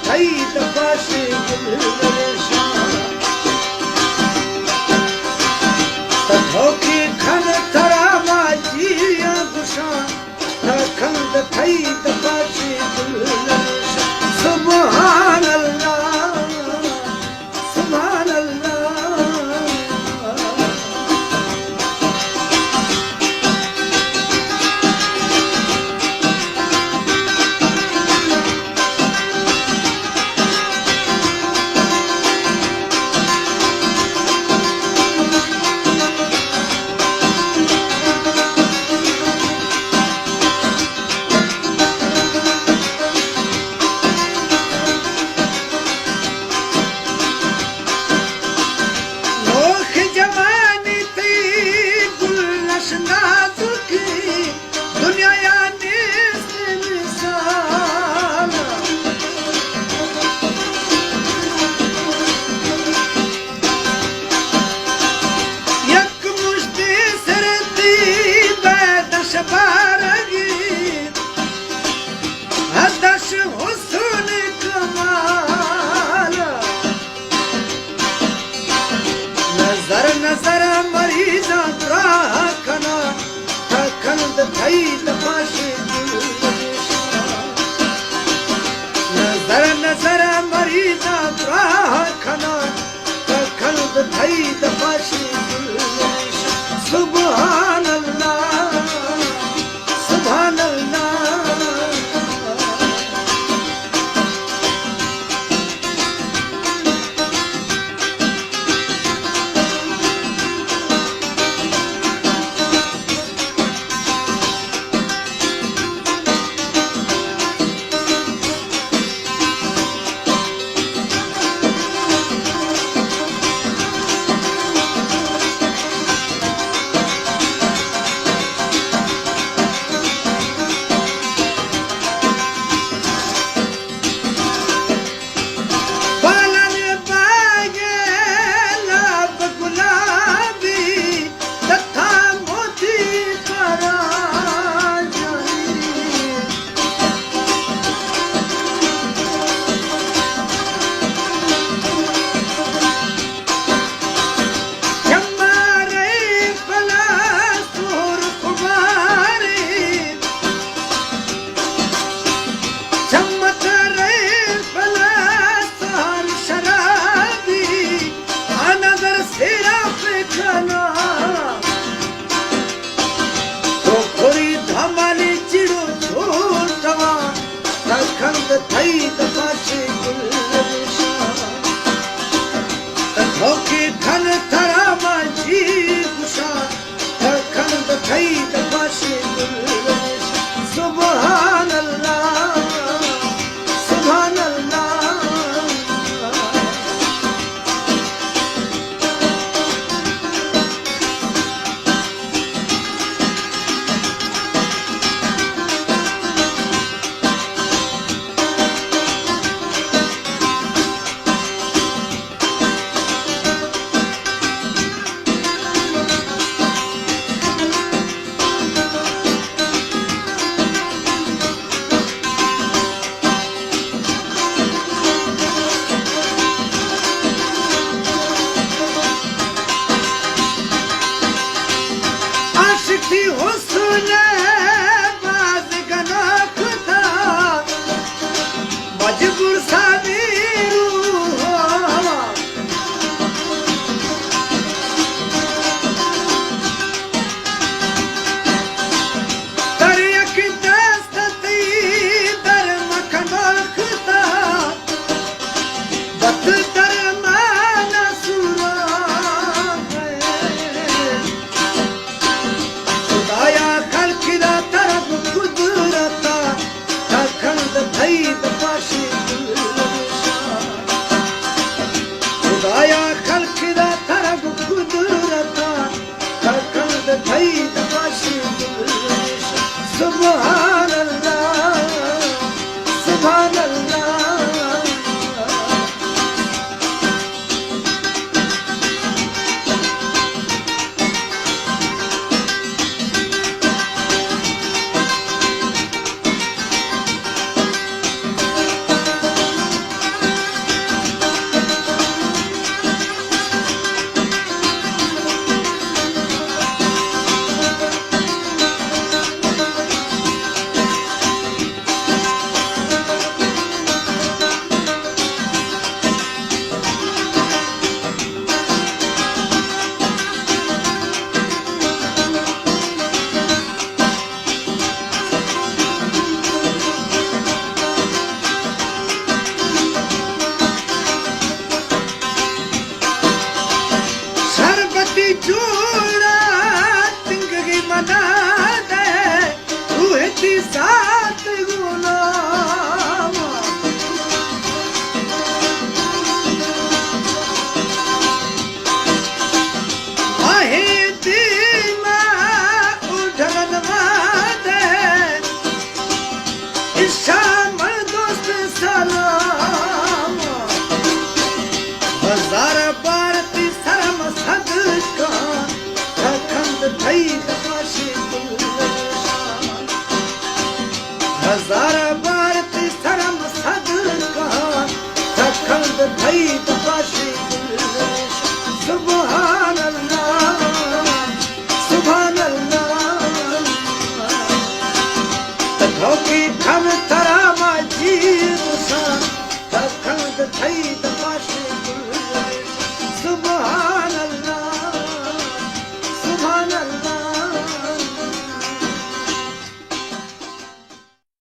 थई दफाशी धोखी खन थरा माजी गुशा खंद थई दफाशी सुभान अल्लाह सुभान अल्लाह नजर मरीजा राखना खंद थई दफाशी नजर मरीजा राखना खंद थई दफाशी सुभान अल्लाह सुभान अल्लाह थई दफाशी धोखी खन थरा माजी गुशा खंद थई दफाशी सुभान अल्लाह सुभान अल्लाह आशिकी हुस्न बाज गना खुदा मजबूर सानी रूह दरियक दस्तती दर मखना खुदा बत दर माना सुरा खुदाया खल्किदा तरफ कुदरता खंद थई दफाशी खुदाया खल्किदा तरफ कुदरता खंद थई दफाशी सुभान अल्लाह सुभान अल्लाह शामल दोस्त सलाम हजार बार ती शर्म सदका खंड थई तमाशे गुलशान हजार बार ती शर्म सदका खंड थई तमाशे गुलशान सुभान अल्लाह सुभान अल्लाह तोकी खम तरा माजी मुसा खंड थई तमाशे